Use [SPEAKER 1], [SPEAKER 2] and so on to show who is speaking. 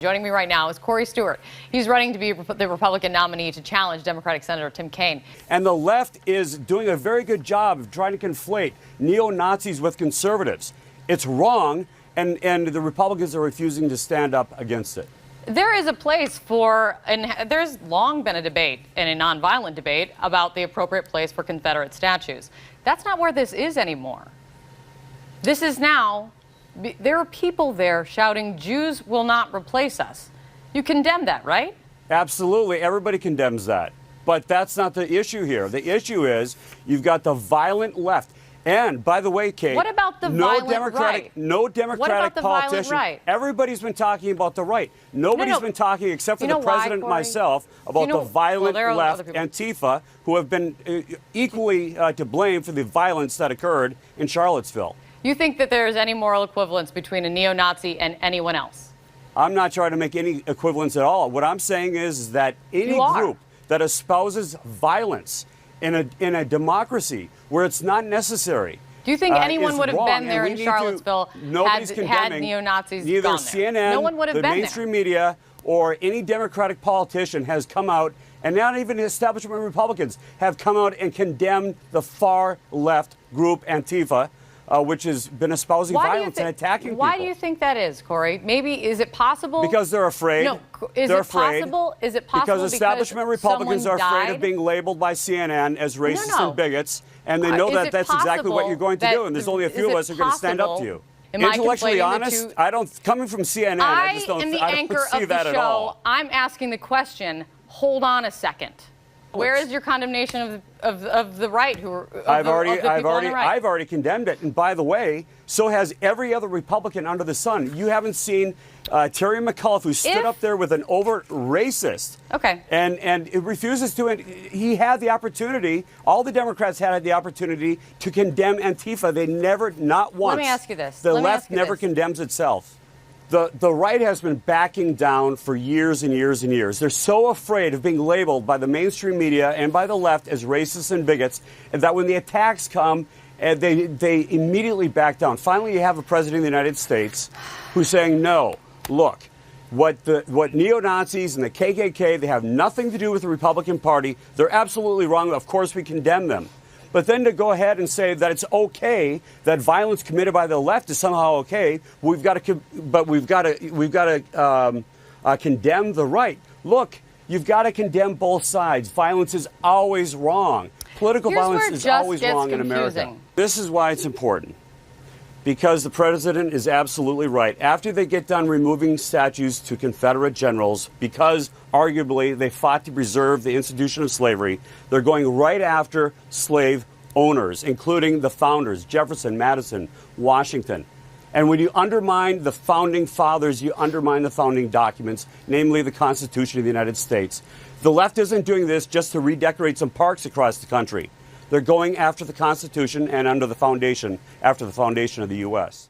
[SPEAKER 1] Joining me right now is Corey Stewart. He's running to be the Republican nominee to challenge Democratic Senator Tim Kaine.
[SPEAKER 2] And the left is doing a very good job of trying to conflate neo-Nazis with conservatives. It's wrong, and the Republicans are refusing to stand up against it.
[SPEAKER 1] There is a place for, and there's long been a debate, and a nonviolent debate, about the appropriate place for Confederate statues. That's not where this is anymore. This is now, there are people there shouting, "Jews will not replace us." You condemn that, right?
[SPEAKER 2] Absolutely. Everybody condemns that. But that's not the issue here. The issue is you've got the violent left. And by the way, Kate,
[SPEAKER 1] what about the violent right?
[SPEAKER 2] No Democratic
[SPEAKER 1] what about the
[SPEAKER 2] politician.
[SPEAKER 1] Right?
[SPEAKER 2] Everybody's been talking about the right. Nobody's been talking, except for the president and myself, about the violent left, Antifa, who have been equally to blame for the violence that occurred in Charlottesville.
[SPEAKER 1] You think that there's any moral equivalence between a neo-Nazi and anyone else?
[SPEAKER 2] I'm not trying to make any equivalence at all. What I'm saying is that any group that espouses violence in a democracy where it's not necessary.
[SPEAKER 1] Do you think anyone would have been there in Charlottesville had neo-Nazis
[SPEAKER 2] neither
[SPEAKER 1] gone
[SPEAKER 2] CNN,
[SPEAKER 1] there? No one would have
[SPEAKER 2] the
[SPEAKER 1] been
[SPEAKER 2] mainstream media, or any Democratic politician has come out, and not even the establishment Republicans have come out and condemned the far left group Antifa, which has been espousing violence and attacking people.
[SPEAKER 1] Why do you think that is, Corey? Maybe, is it possible?
[SPEAKER 2] Because they're afraid.
[SPEAKER 1] No, is it possible? Is it possible
[SPEAKER 2] because establishment Republicans are afraid of being labeled by CNN as racist and bigots, and they know that that's exactly what you're going to do, and there's only a few of us who are going to stand up to you. Intellectually honest, coming from CNN, I just don't,
[SPEAKER 1] am the
[SPEAKER 2] I don't
[SPEAKER 1] anchor
[SPEAKER 2] see
[SPEAKER 1] of
[SPEAKER 2] that
[SPEAKER 1] the
[SPEAKER 2] at
[SPEAKER 1] show.
[SPEAKER 2] all.
[SPEAKER 1] I'm asking the question, hold on a second. Where is your condemnation of the right?
[SPEAKER 2] I've already condemned it. And by the way, so has every other Republican under the sun. You haven't seen Terry McAuliffe, who stood up there with an overt racist.
[SPEAKER 1] Okay.
[SPEAKER 2] And it refuses to. He had the opportunity. All the Democrats had the opportunity to condemn Antifa. They never, not once.
[SPEAKER 1] Let me ask you this.
[SPEAKER 2] The left never condemns itself. The right has been backing down for years and years and years. They're so afraid of being labeled by the mainstream media and by the left as racists and bigots that when the attacks come, they immediately back down. Finally, you have a president of the United States who's saying, no, look, what neo-Nazis and the KKK, they have nothing to do with the Republican Party. They're absolutely wrong. Of course, we condemn them. But then to go ahead and say that it's okay that violence committed by the left is somehow okay, we've got to condemn the right. Look, you've got to condemn both sides. Violence is always wrong. Political violence is always wrong in America. This is why it's important. Because the president is absolutely right. After they get done removing statues to Confederate generals, because arguably they fought to preserve the institution of slavery, they're going right after slave owners, including the founders, Jefferson, Madison, Washington. And when you undermine the founding fathers, you undermine the founding documents, namely the Constitution of the United States. The left isn't doing this just to redecorate some parks across the country. They're going after the Constitution and after the foundation of the U.S.